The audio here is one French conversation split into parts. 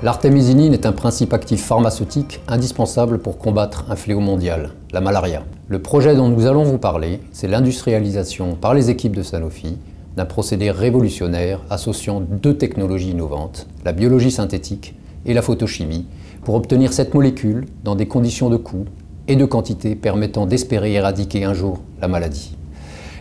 L'artémisinine est un principe actif pharmaceutique indispensable pour combattre un fléau mondial, la malaria. Le projet dont nous allons vous parler, c'est l'industrialisation par les équipes de Sanofi d'un procédé révolutionnaire associant deux technologies innovantes, la biologie synthétique et la photochimie, pour obtenir cette molécule dans des conditions de coût et de quantité permettant d'espérer éradiquer un jour la maladie.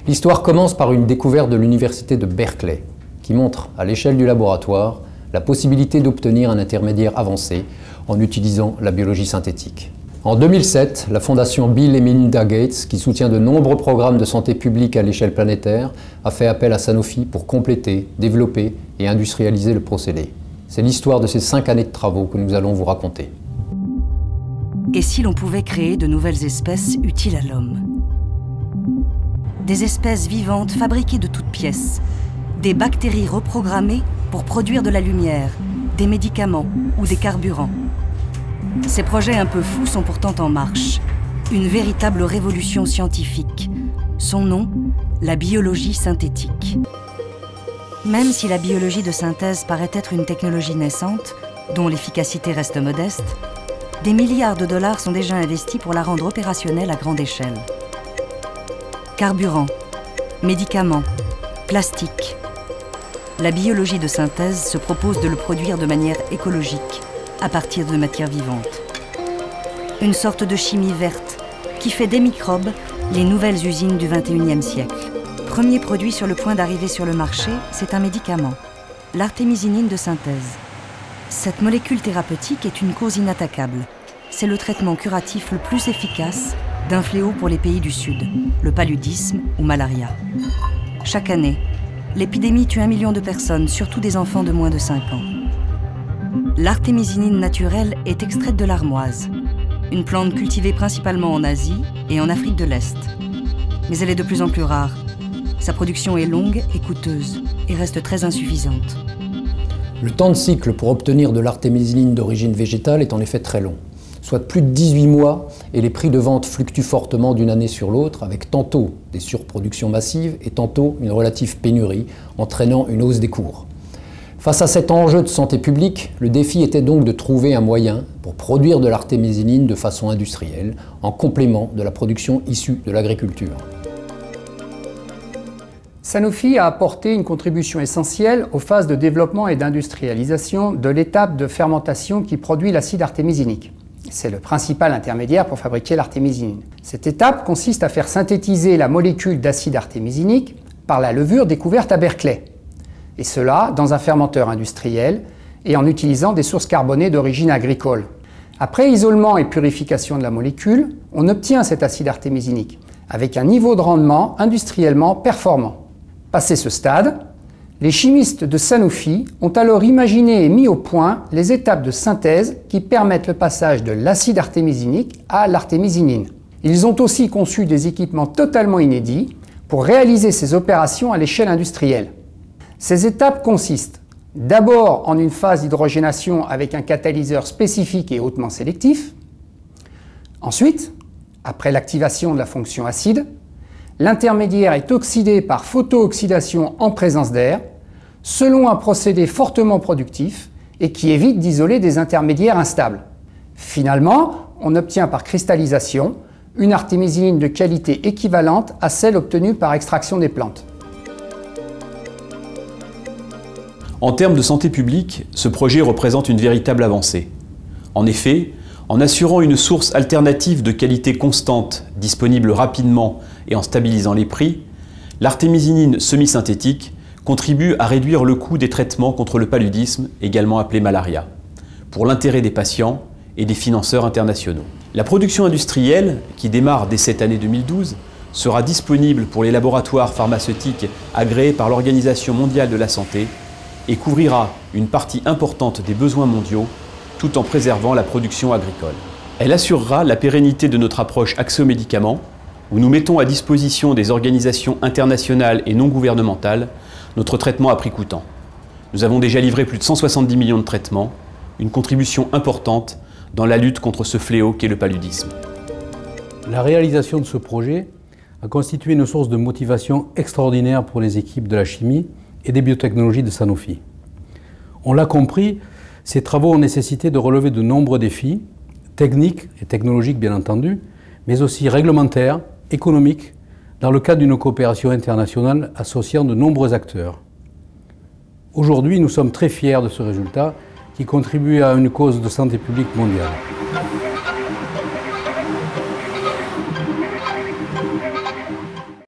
L'histoire commence par une découverte de l'université de Berkeley, qui montre à l'échelle du laboratoire la possibilité d'obtenir un intermédiaire avancé en utilisant la biologie synthétique. En 2007, la fondation Bill et Melinda Gates, qui soutient de nombreux programmes de santé publique à l'échelle planétaire, a fait appel à Sanofi pour compléter, développer et industrialiser le procédé. C'est l'histoire de ces 5 années de travaux que nous allons vous raconter. Et si l'on pouvait créer de nouvelles espèces utiles à l'homme? Des espèces vivantes fabriquées de toutes pièces, des bactéries reprogrammées pour produire de la lumière, des médicaments ou des carburants. Ces projets un peu fous sont pourtant en marche. Une véritable révolution scientifique. Son nom, la biologie synthétique. Même si la biologie de synthèse paraît être une technologie naissante, dont l'efficacité reste modeste, des milliards de dollars sont déjà investis pour la rendre opérationnelle à grande échelle. Carburant, médicaments, plastique. La biologie de synthèse se propose de le produire de manière écologique, à partir de matières vivantes. Une sorte de chimie verte qui fait des microbes les nouvelles usines du XXIe siècle. Premier produit sur le point d'arriver sur le marché, c'est un médicament, l'artémisinine de synthèse. Cette molécule thérapeutique est une cause inattaquable. C'est le traitement curatif le plus efficace d'un fléau pour les pays du Sud, le paludisme ou malaria. Chaque année, l'épidémie tue 1 million de personnes, surtout des enfants de moins de 5 ans. L'artémisinine naturelle est extraite de l'armoise, une plante cultivée principalement en Asie et en Afrique de l'Est. Mais elle est de plus en plus rare. Sa production est longue et coûteuse et reste très insuffisante. Le temps de cycle pour obtenir de l'artémisinine d'origine végétale est en effet très long, soit plus de 18 mois, et les prix de vente fluctuent fortement d'une année sur l'autre, avec tantôt des surproductions massives et tantôt une relative pénurie, entraînant une hausse des cours. Face à cet enjeu de santé publique, le défi était donc de trouver un moyen pour produire de l'artémisinine de façon industrielle, en complément de la production issue de l'agriculture. Sanofi a apporté une contribution essentielle aux phases de développement et d'industrialisation de l'étape de fermentation qui produit l'acide artémisinique. C'est le principal intermédiaire pour fabriquer l'artémisinine. Cette étape consiste à faire synthétiser la molécule d'acide artémisinique par la levure découverte à Berkeley. Et cela dans un fermenteur industriel et en utilisant des sources carbonées d'origine agricole. Après isolement et purification de la molécule, on obtient cet acide artémisinique avec un niveau de rendement industriellement performant. Passé ce stade, les chimistes de Sanofi ont alors imaginé et mis au point les étapes de synthèse qui permettent le passage de l'acide artémisinique à l'artémisinine. Ils ont aussi conçu des équipements totalement inédits pour réaliser ces opérations à l'échelle industrielle. Ces étapes consistent d'abord en une phase d'hydrogénation avec un catalyseur spécifique et hautement sélectif. Ensuite, après l'activation de la fonction acide, l'intermédiaire est oxydé par photooxydation en présence d'air, selon un procédé fortement productif et qui évite d'isoler des intermédiaires instables. Finalement, on obtient par cristallisation une artémisinine de qualité équivalente à celle obtenue par extraction des plantes. En termes de santé publique, ce projet représente une véritable avancée. En effet, en assurant une source alternative de qualité constante, disponible rapidement et en stabilisant les prix, l'artémisinine semi-synthétique contribue à réduire le coût des traitements contre le paludisme, également appelé malaria, pour l'intérêt des patients et des financeurs internationaux. La production industrielle, qui démarre dès cette année 2012, sera disponible pour les laboratoires pharmaceutiques agréés par l'Organisation mondiale de la santé et couvrira une partie importante des besoins mondiaux tout en préservant la production agricole. Elle assurera la pérennité de notre approche accès aux médicaments, où nous mettons à disposition des organisations internationales et non gouvernementales notre traitement à prix coûtant. Nous avons déjà livré plus de 170 millions de traitements, une contribution importante dans la lutte contre ce fléau qu'est le paludisme. La réalisation de ce projet a constitué une source de motivation extraordinaire pour les équipes de la chimie et des biotechnologies de Sanofi. On l'a compris, Ces travaux ont nécessité de relever de nombreux défis, techniques et technologiques bien entendu, mais aussi réglementaires, économiques, dans le cadre d'une coopération internationale associant de nombreux acteurs. Aujourd'hui, nous sommes très fiers de ce résultat qui contribue à une cause de santé publique mondiale.